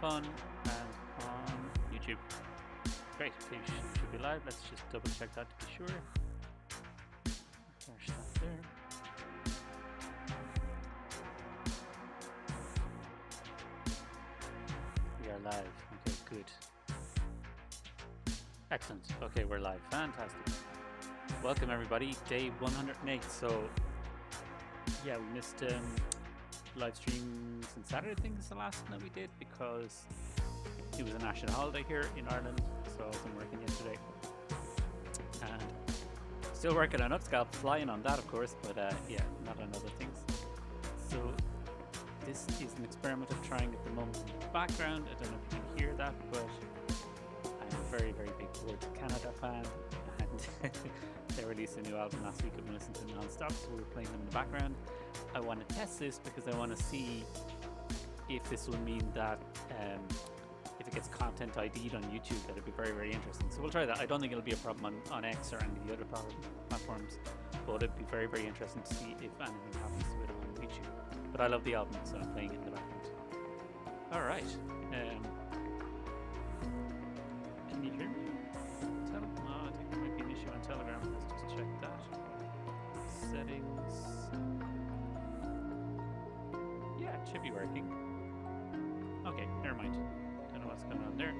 fun and on YouTube. Great, okay, should be live. Let's just double check that to be sure. Flash that there. We are live. Okay, good. Excellent. Okay, we're live. Fantastic. Welcome everybody. Day 108. So yeah, we missed live stream since Saturday. I think is the last one that we did because it was a national holiday here in Ireland. So I wasn't working yesterday. And still working on Upscalp, flying on that of course, but yeah, not on other things. So this is an experiment I'm trying at the moment in the background. I don't know if you can hear that, but I'm a very, very big Towards Canada fan, and they released a new album last week. I've been listening to them non-stop, so we're playing them in the background. I want to test this because I want to see if this will mean that if it gets content ID'd on YouTube, that'd be very, very interesting. So we'll try that. I don't think it'll be a problem on X or any of the other platforms, but it'd be very, very interesting to see if anything happens to it on YouTube. But I love the album, so I'm playing it in the background. All right. Can you hear me? No, I think there might be an issue on Telegram. Let's just check that. Settings. Yeah, it should be working. Okay, never mind. Don't know what's going on there.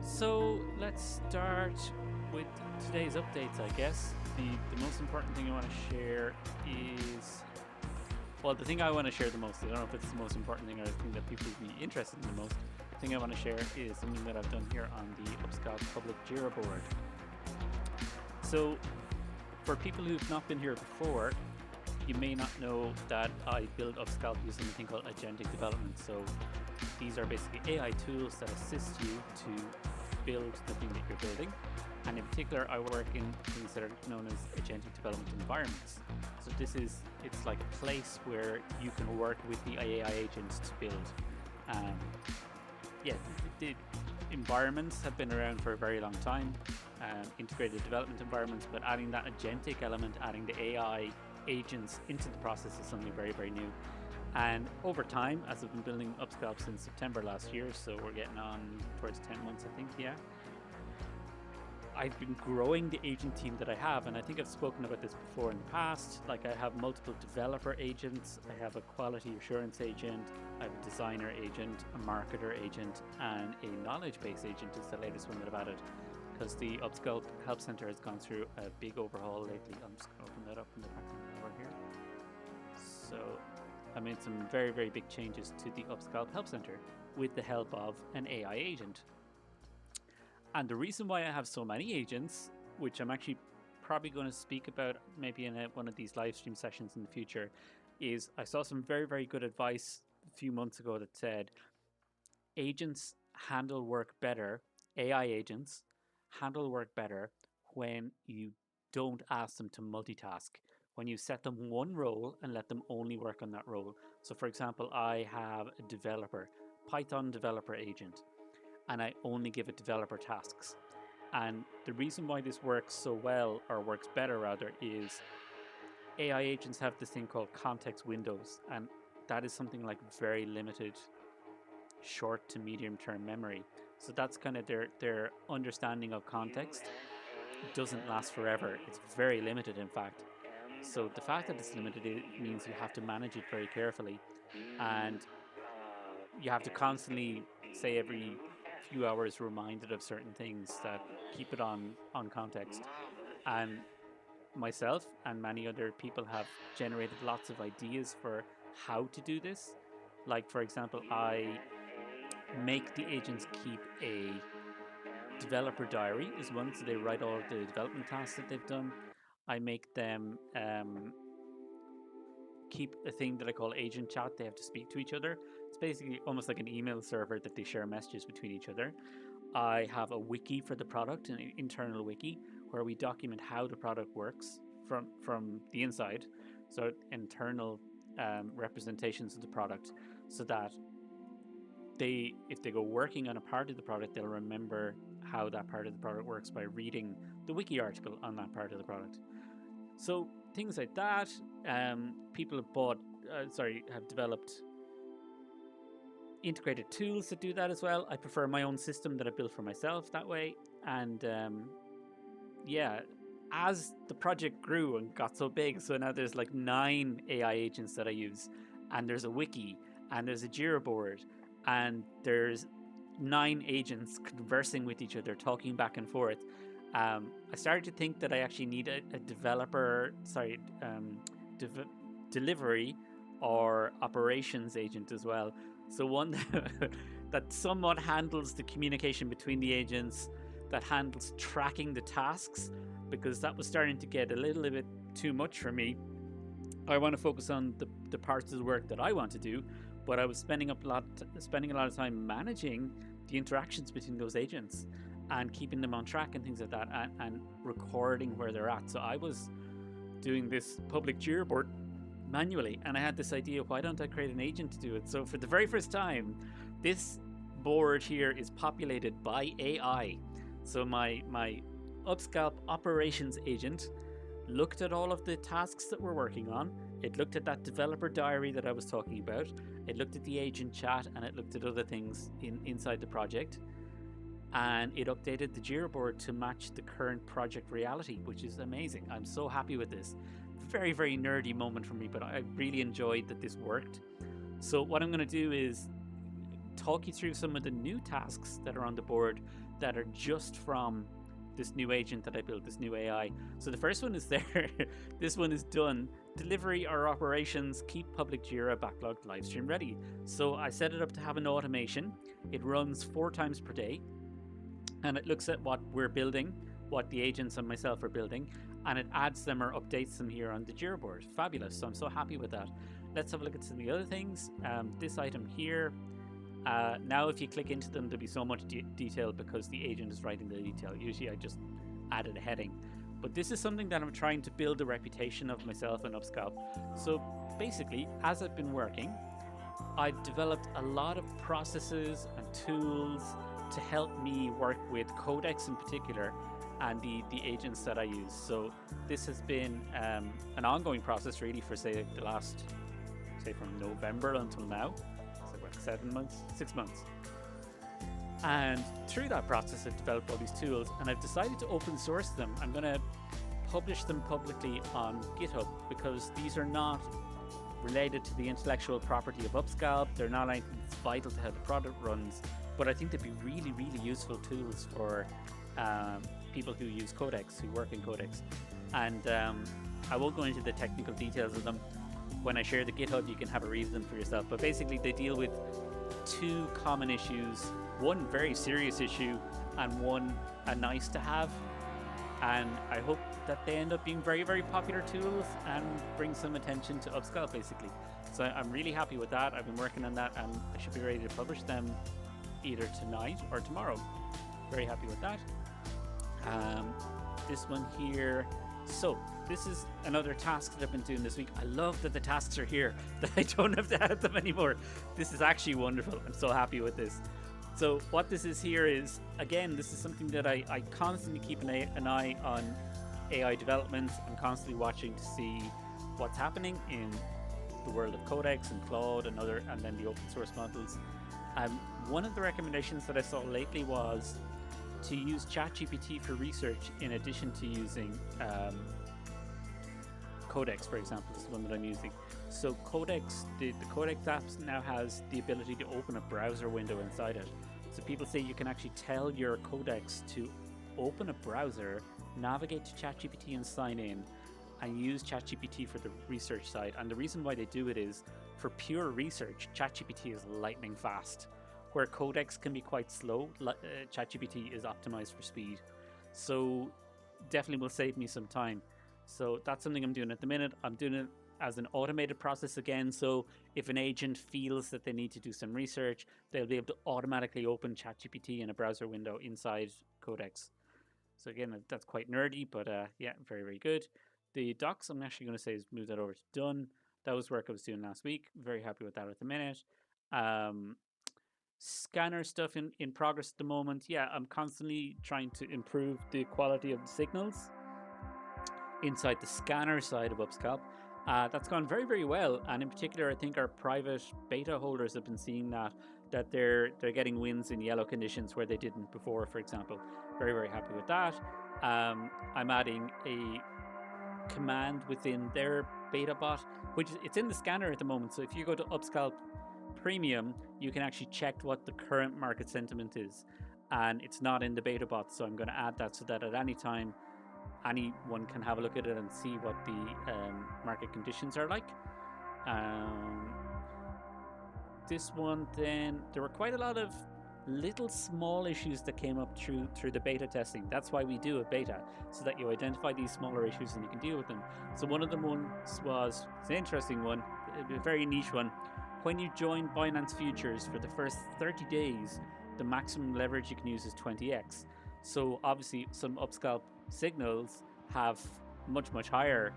So let's start with today's updates, I guess. The most important thing I want to share is, well, the thing I want to share the most, I don't know if it's the most important thing or the thing that people would be interested in the most. The thing I want to share is something that I've done here on the Upscalp public Jira board. So for people who've not been here before, you may not know that I build Upscalp using a thing called agentic development. So these are basically AI tools that assist you to build the thing that you're building. And in particular, I work in things that are known as agentic development environments. So it's like a place where you can work with the AI agents to build. The environments have been around for a very long time, integrated development environments, but adding that agentic element, adding the AI agents into the process is something very, very new. And over time, as I've been building Upscalp since September last year, so we're getting on towards 10 months, I think, yeah. I've been growing the agent team that I have, and I think I've spoken about this before in the past. Like, I have multiple developer agents, I have a quality assurance agent, I have a designer agent, a marketer agent, and a knowledge base agent is the latest one that I've added, because the Upscalp Help Center has gone through a big overhaul lately. I'm just going to open that up in the background over here. So I made some very, very big changes to the Upscalp Help Center with the help of an AI agent. And the reason why I have so many agents, which I'm actually probably going to speak about maybe in one of these live stream sessions in the future, is I saw some very, very good advice a few months ago that said agents handle work better, AI agents handle work better when you don't ask them to multitask, when you set them one role and let them only work on that role. So for example, I have a developer, Python developer agent, and I only give it developer tasks. And the reason why this works so well, or works better rather, is AI agents have this thing called context windows, and that is something like very limited short to medium term memory. So that's kind of their understanding of context. It doesn't last forever. It's very limited, in fact. So the fact that it's limited, it means you have to manage it very carefully, and you have to constantly, say every few hours, reminded of certain things that keep it on context. And myself and many other people have generated lots of ideas for how to do this. Like, for example, I make the agents keep a developer diary is one, so they write all of the development tasks that they've done. I make them keep a thing that I call agent chat. They have to speak to each other. It's basically almost like an email server that they share messages between each other. I have a wiki for the product, an internal wiki, where we document how the product works from the inside. So internal representations of the product, so that if they go working on a part of the product, they'll remember how that part of the product works by reading the wiki article on that part of the product. So things like that. People have developed integrated tools that do that as well. I prefer my own system that I built for myself that way. And yeah, as the project grew and got so big, so now there's like 9 AI agents that I use, and there's a wiki, and there's a Jira board, and there's 9 agents conversing with each other, talking back and forth. I started to think that I actually need a developer, sorry, dev- delivery or operations agent as well. So one that somewhat handles the communication between the agents, that handles tracking the tasks, because that was starting to get a little bit too much for me. I want to focus on the parts of the work that I want to do, but I was spending a lot of time managing the interactions between those agents and keeping them on track and things like that, and recording where they're at. So I was doing this public Jira board manually, and I had this idea: why don't I create an agent to do it? So for the very first time, this board here is populated by AI. So my Upscalp operations agent looked at all of the tasks that we're working on. It looked at that developer diary that I was talking about. It looked at the agent chat, and it looked at other things inside the project. And it updated the Jira board to match the current project reality, which is amazing. I'm so happy with this. Very, very nerdy moment for me, but I really enjoyed that this worked. So what I'm going to do is talk you through some of the new tasks that are on the board that are just from this new agent that I built, this new AI. So the first one is there. This one is done. Delivery or operations, keep public Jira backlogged livestream ready. So I set it up to have an automation. It runs 4 times per day, and it looks at what we're building, what the agents and myself are building, and it adds them or updates them here on the Jira board. Fabulous. So I'm so happy with that. Let's have a look at some of the other things. This item here, now if you click into them, there'll be so much detail because the agent is writing the detail. Usually I just added a heading. But this is something that I'm trying to build a reputation of myself and Upscalp. So basically, as I've been working, I've developed a lot of processes and tools to help me work with Codex in particular, and the agents that I use. So this has been an ongoing process really for say the last, say from November until now. So about 7 months, 6 months. And through that process, I've developed all these tools, and I've decided to open source them. I'm going to publish them publicly on GitHub because these are not related to the intellectual property of Upscalp. They're not anything that's vital to how the product runs, but I think they'd be really, really useful tools for people who use Codex, who work in Codex. And I won't go into the technical details of them. When I share the GitHub, you can have a read of them for yourself. But basically, they deal with 2 common issues, one very serious issue, and one a nice to have. And I hope that they end up being very, very popular tools and bring some attention to Upscalp, basically. So I'm really happy with that. I've been working on that, and I should be ready to publish them either tonight or tomorrow. Very happy with that. This one here. So this is another task that I've been doing this week. I love that the tasks are here, that I don't have to add them anymore. This is actually wonderful. I'm so happy with this. So what this is here is, again, this is something that I constantly keep an eye on AI development. I'm constantly watching to see what's happening in the world of Codex and Claude and then the open source models. One of the recommendations that I saw lately was to use ChatGPT for research in addition to using Codex, for example, is the one that I'm using. So Codex, the Codex apps now has the ability to open a browser window inside it. So people say you can actually tell your Codex to open a browser, navigate to ChatGPT and sign in, and use ChatGPT for the research side. And the reason why they do it is for pure research, ChatGPT is lightning fast. Where Codex can be quite slow, ChatGPT is optimized for speed. So definitely will save me some time. So that's something I'm doing at the minute. I'm doing it as an automated process again. So if an agent feels that they need to do some research, they'll be able to automatically open ChatGPT in a browser window inside Codex. So again, that's quite nerdy, but yeah, very, very good. The docs, I'm actually going to say is move that over to done. That was work I was doing last week. Very happy with that at the minute. Scanner stuff in progress at the moment. Yeah, I'm constantly trying to improve the quality of the signals inside the scanner side of Upscalp. That's gone very, very well. And in particular, I think our private beta holders have been seeing that that they're getting wins in yellow conditions where they didn't before, for example. Very, very happy with that. I'm adding a command within their beta bot, which it's in the scanner at the moment. So if you go to Upscalp Premium, you can actually check what the current market sentiment is, and it's not in the beta bot. So I'm going to add that so that at any time, anyone can have a look at it and see what the market conditions are like. Um, this one, then there were quite a lot of little small issues that came up through the beta testing. That's why we do a beta, so that you identify these smaller issues and you can deal with them. So one of them was it's an interesting one, a very niche one. When you join Binance Futures for the first 30 days, the maximum leverage you can use is 20x. So obviously some Upscalp signals have much higher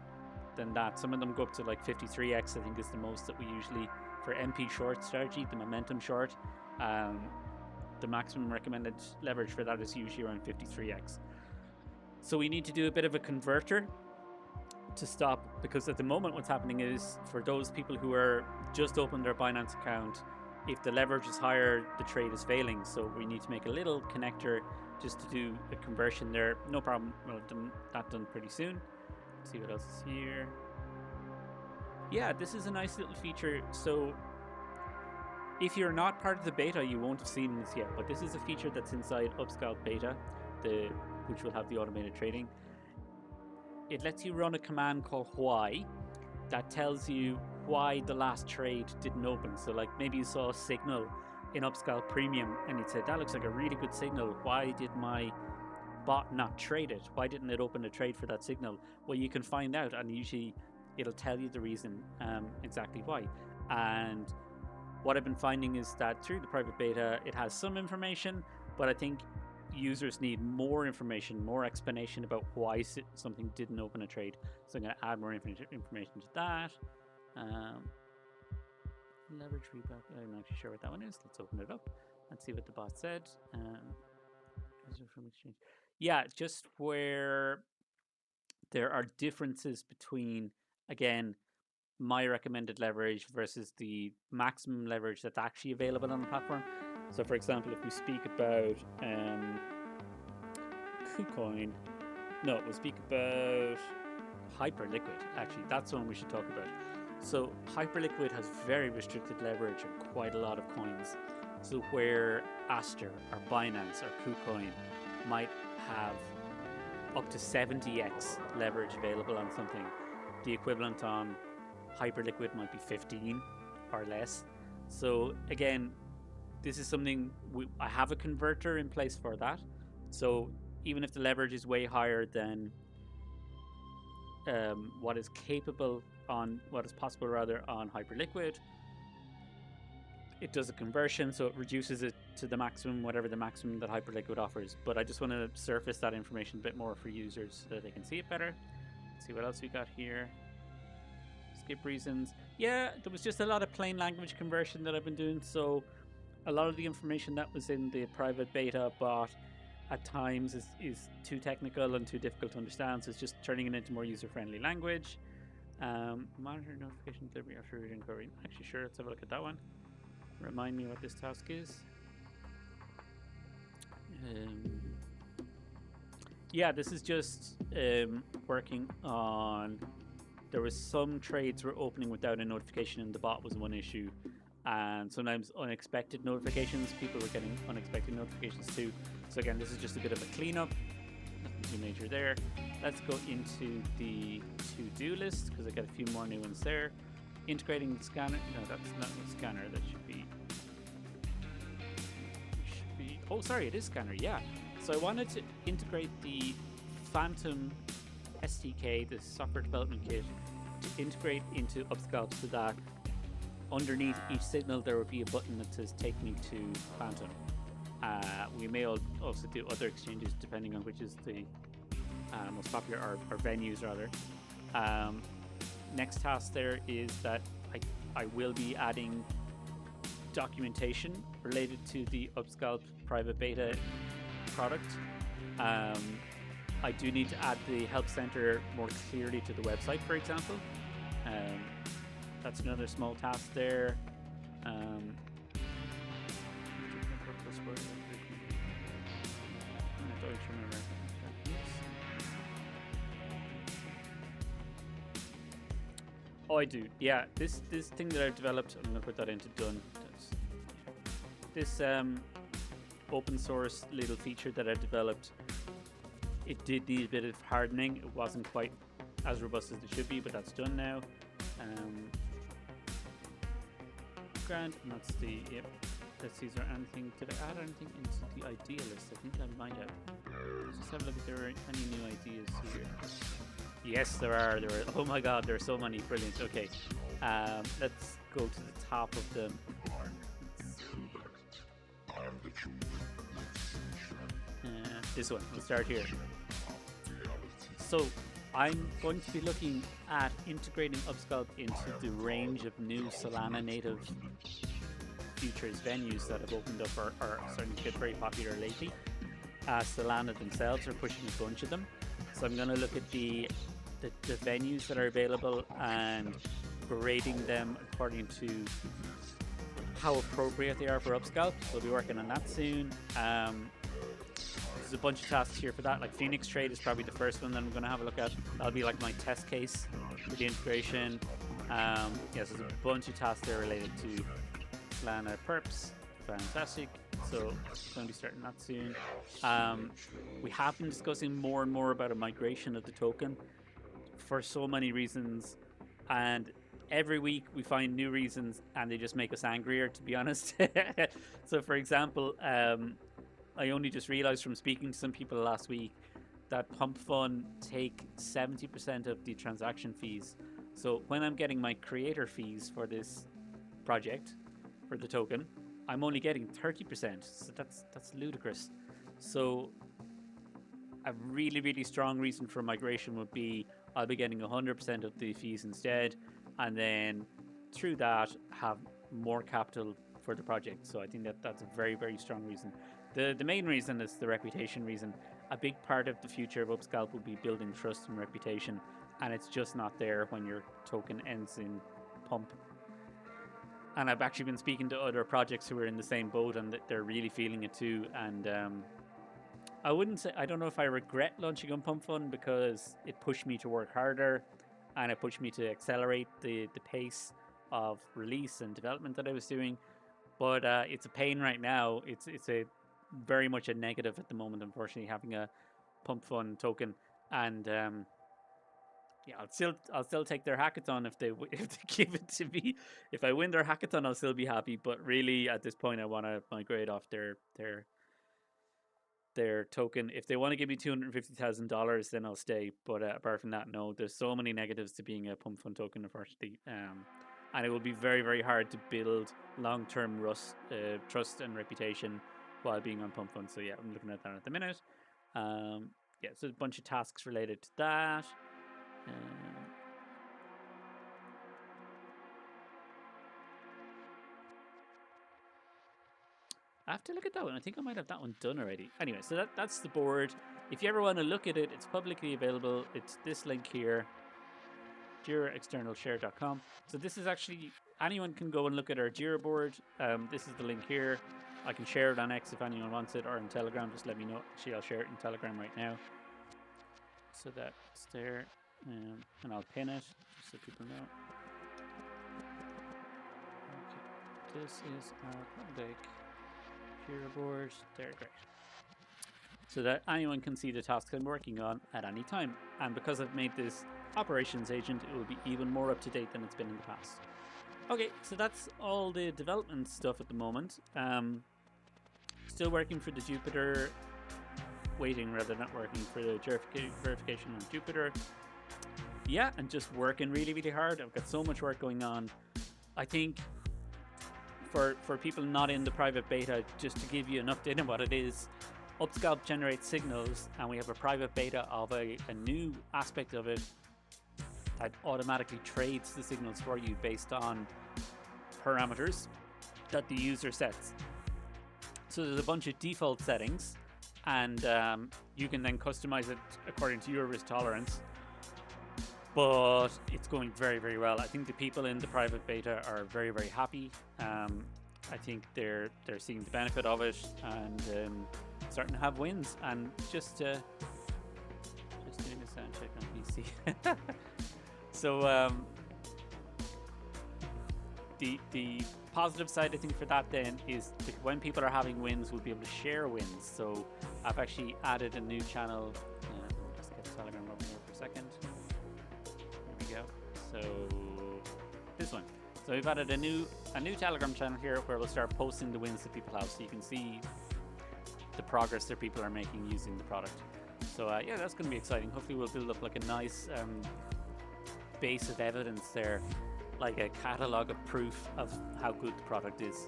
than that. Some of them go up to like 53x, I think is the most that we usually, for MP short strategy, the momentum short, the maximum recommended leverage for that is usually around 53x. So we need to do a bit of a converter to stop, because at the moment what's happening is, for those people who are just opened their Binance account, if the leverage is higher, the trade is failing. So we need to make a little connector just to do a conversion there. No problem. We'll have that done pretty soon. Let's see what else is here. Yeah, this is a nice little feature. So if you're not part of the beta, you won't have seen this yet, but this is a feature that's inside Upscalp beta, which will have the automated trading. It lets you run a command called why that tells you why the last trade didn't open. So like maybe you saw a signal in Upscalp Premium and you said, that looks like a really good signal. Why did my bot not trade it? Why didn't it open a trade for that signal? Well, you can find out, and usually it'll tell you the reason exactly why. And what I've been finding is that through the private beta, it has some information, but I think users need more information, more explanation about why something didn't open a trade. So I'm going to add more information to that. Leverage rebuild. I'm not actually sure what that one is. Let's open it up and see what the bot said. From exchange. Yeah, just where there are differences between, again, my recommended leverage versus the maximum leverage that's actually available on the platform. So for example, if we speak about KuCoin, no, we'll speak about Hyperliquid. Actually, that's one we should talk about. So Hyperliquid has very restricted leverage on quite a lot of coins. So where Aster or Binance or KuCoin might have up to 70x leverage available on something, the equivalent on Hyperliquid might be 15 or less. So again, this is something I have a converter in place for that. So even if the leverage is way higher than what is possible on Hyperliquid, it does a conversion, so it reduces it to the maximum, whatever the maximum that Hyperliquid offers. But I just want to surface that information a bit more for users so that they can see it better. Let's see what else we got here. Skip reasons. Yeah, there was just a lot of plain language conversion that I've been doing. So a lot of the information that was in the private beta bot at times is too technical and too difficult to understand. So it's just turning it into more user-friendly language. Monitor notification delivery after reading query. Actually, sure, let's have a look at that one. Remind me what this task is. Yeah, this is just working on. There was some trades were opening without a notification, and the bot was one issue. And sometimes unexpected notifications. People were getting unexpected notifications too. So again, this is just a bit of a cleanup. Nothing too major there. Let's go into the to-do list because I got a few more new ones there. Integrating the scanner. No, that's not the scanner. That should be. Oh, sorry, it is scanner. Yeah. So I wanted to integrate the Phantom SDK, the software development kit, to integrate into Upscalp so that underneath each signal there would be a button that says "Take me to Phantom." We may also do other exchanges depending on which is the most popular, or venues rather. Next task there is that I will be adding documentation related to the Upscalp private beta product. I do need to add the help center more clearly to the website, for example. That's another small task there. Oh, I do. Yeah, this thing that I've developed, I'm gonna put that into done. This open source little feature that I developed, it did need a bit of hardening. It wasn't quite as robust as it should be, but that's done now. Um, Grand, and that's the, yep. Let's see, is there anything, did I add anything into the idea list? I think I might have. Let's just have a look if there are any new ideas here. Yes, there are. Oh my god, there are so many. Brilliant. Okay. Let's go to the top of them. This one. We'll start here. So, I'm going to be looking at integrating Upscalp into the range of new Solana native futures venues that have opened up or are starting to get very popular lately. Solana themselves are pushing a bunch of them. So I'm going to look at the venues that are available and grading them according to how appropriate they are for Upscalp. We'll be working on that soon. There's a bunch of tasks here for that. Like Phoenix Trade is probably the first one that I'm going to have a look at. That'll be like my test case for the integration. Yes, there's a bunch of tasks there related to Solana perps. Fantastic. So going to be starting that soon. We have been discussing more and more about a migration of the token for so many reasons, and every week we find new reasons and they just make us angrier, to be honest. So for example, I only just realized from speaking to some people last week that Pump Fund take 70% of the transaction fees. So when I'm getting my creator fees for this project, for the token, I'm only getting 30%. So that's ludicrous. So a really strong reason for migration would be I'll be getting 100% of the fees instead, and then through that have more capital for the project. So I think that's a very strong reason. The main reason is the reputation reason. A big part of the future of Upscalp will be building trust and reputation, and it's just not there when your token ends in pump. And I've actually been speaking to other projects who are in the same boat, and they're really feeling it too. And I wouldn't say, I don't know if I regret launching on Pump Fund, because it pushed me to work harder and it pushed me to accelerate the pace of release and development that I was doing. But it's a pain right now. It's a very much a negative at the moment, unfortunately, having a Pump Fund token. And yeah, I'll still take their hackathon if they give it to me. If I win their hackathon, I'll still be happy. But really, at this point, I want to migrate off their token. If they want to give me $250,000, then I'll stay. But apart from that, no. There's so many negatives to being a Pump Fund token, unfortunately. And it will be very hard to build long-term trust and reputation while being on Pump Fund. So yeah, I'm looking at that at the minute. Yeah, so a bunch of tasks related to that. I have to look at that one. I think I might have that one done already. Anyway, so that's the board. If you ever want to look at it, it's publicly available. It's this link here, JiraExternalShare.com. So this is actually, anyone can go and look at our Jira board. This is the link here. I can share it on X if anyone wants it, or in Telegram. Just let me know. Actually, I'll share it in Telegram right now, so that it's there, and I'll pin it just so people know. Okay, this is our public Jira board. There, great. So that anyone can see the tasks I'm working on at any time. And because I've made this operations agent, it will be even more up to date than it's been in the past. Okay, so that's all the development stuff at the moment. Still working for the Jupiter, waiting rather, not working for the verification on Jupiter. Yeah, and just working really hard. I've got so much work going on. I think for people not in the private beta, just to give you an update on what it is, Upscalp generates signals, and we have a private beta of a new aspect of it that automatically trades the signals for you based on parameters that the user sets. So there's a bunch of default settings, and you can then customize it according to your risk tolerance. But it's going very well. I think the people in the private beta are very happy. I think they're seeing the benefit of it, and starting to have wins. And just doing a sound check on PC. So the positive side I think for that then is that when people are having wins, we'll be able to share wins. So I've actually added a new channel. Let me just get Telegram open here for a second. There we go. So this one. So we've added a new Telegram channel here where we'll start posting the wins that people have, so you can see the progress that people are making using the product. So yeah, that's going to be exciting. Hopefully we'll build up like a nice base of evidence there, like a catalog of proof of how good the product is.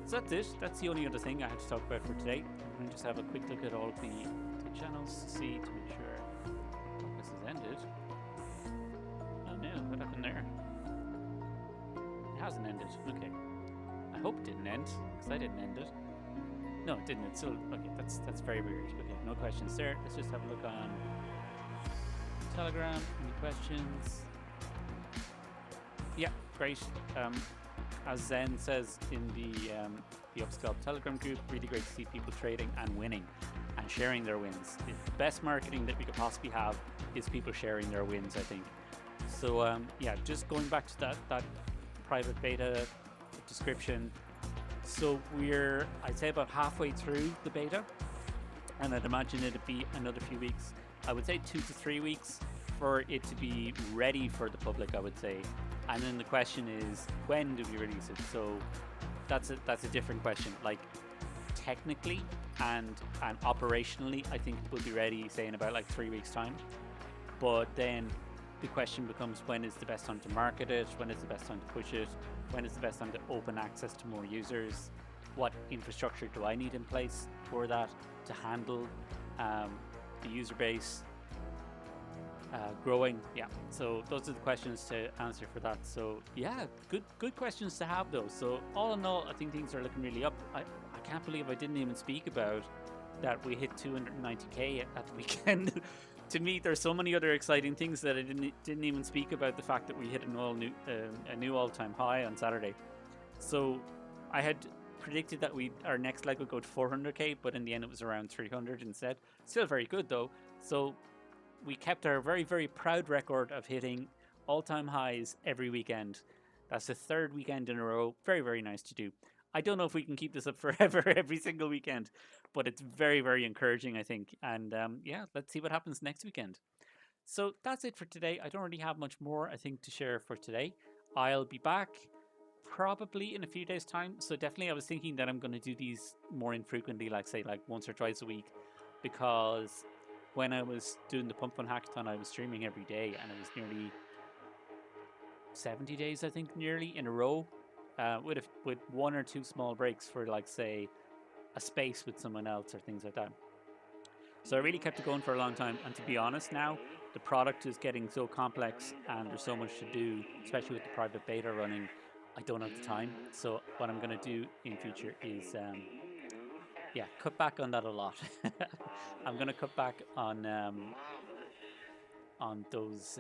So that's it. That's the only other thing I had to talk about for today. I'm going to just have a quick look at all of the channels to see, to make sure this has ended. Oh no, what happened there? It hasn't ended. Okay. I hope it didn't end, because I didn't end it. No, it didn't. It's still okay. That's very weird. Okay, no questions there. Let's just have a look on Telegram. Any questions? Yeah, great. As Zen says in the Upscalp Telegram group, really great to see people trading and winning and sharing their wins. The best marketing that we could possibly have is people sharing their wins, I think. So yeah, just going back to that private beta description. So we're, I'd say, about halfway through the beta, and I'd imagine it'd be another few weeks. I would say 2 to 3 weeks for it to be ready for the public, I would say. And then the question is, when do we release it? So that's a different question. Like technically and operationally, I think it will be ready, say, in about like 3 weeks time. But then the question becomes, when is the best time to market it? When is the best time to push it? When is the best time to open access to more users? What infrastructure do I need in place for that to handle the user base growing? Yeah, so those are the questions to answer for that. So yeah, good questions to have though. So all in all, I think things are looking really up. I can't believe I didn't even speak about that we hit 290k at the weekend. To me, there's so many other exciting things that I didn't even speak about. The fact that we hit a new all-time high on Saturday. So I had predicted that our next leg would go to 400k, but in the end it was around 300 instead. Still very good though. So we kept our very, very proud record of hitting all-time highs every weekend. That's the 3rd weekend in a row. Very, very nice to do. I don't know if we can keep this up forever every single weekend, but it's very, very encouraging, I think. And yeah, let's see what happens next weekend. So that's it for today. I don't really have much more, I think, to share for today. I'll be back probably in a few days' time. So definitely I was thinking that I'm going to do these more infrequently, like say like once or twice a week, because when I was doing the Pump Fun Hackathon, I was streaming every day, and it was nearly 70 days, I think, nearly in a row. With 1 or 2 small breaks for, like, say, a space with someone else or things like that. So I really kept it going for a long time. And to be honest now, the product is getting so complex and there's so much to do, especially with the private beta running. I don't have the time. So what I'm going to do in future is, yeah, cut back on that a lot. I'm going to cut back on those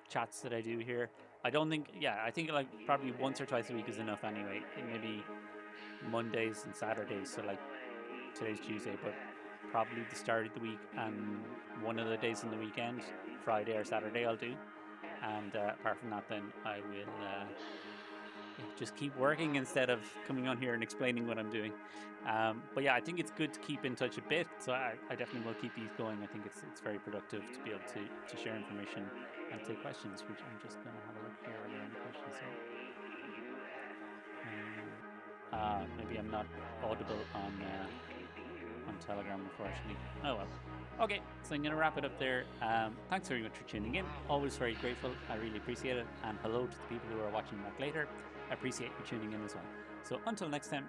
chats that I do here. I don't think, yeah, I think like probably once or twice a week is enough anyway. Maybe Mondays and Saturdays, so like today's Tuesday, but probably the start of the week and one of the days in the weekend, Friday or Saturday, I'll do. And apart from that, then I will just keep working instead of coming on here and explaining what I'm doing. But yeah, I think it's good to keep in touch a bit, so I definitely will keep these going. I think it's very productive to be able to share information and take questions, which I'm just going to have a look here. Are there any questions here? Maybe I'm not audible on Telegram, unfortunately. Oh well. Okay, so I'm going to wrap it up there. Thanks very much for tuning in. Always very grateful. I really appreciate it. And hello to the people who are watching back later. I appreciate you tuning in as well. So until next time,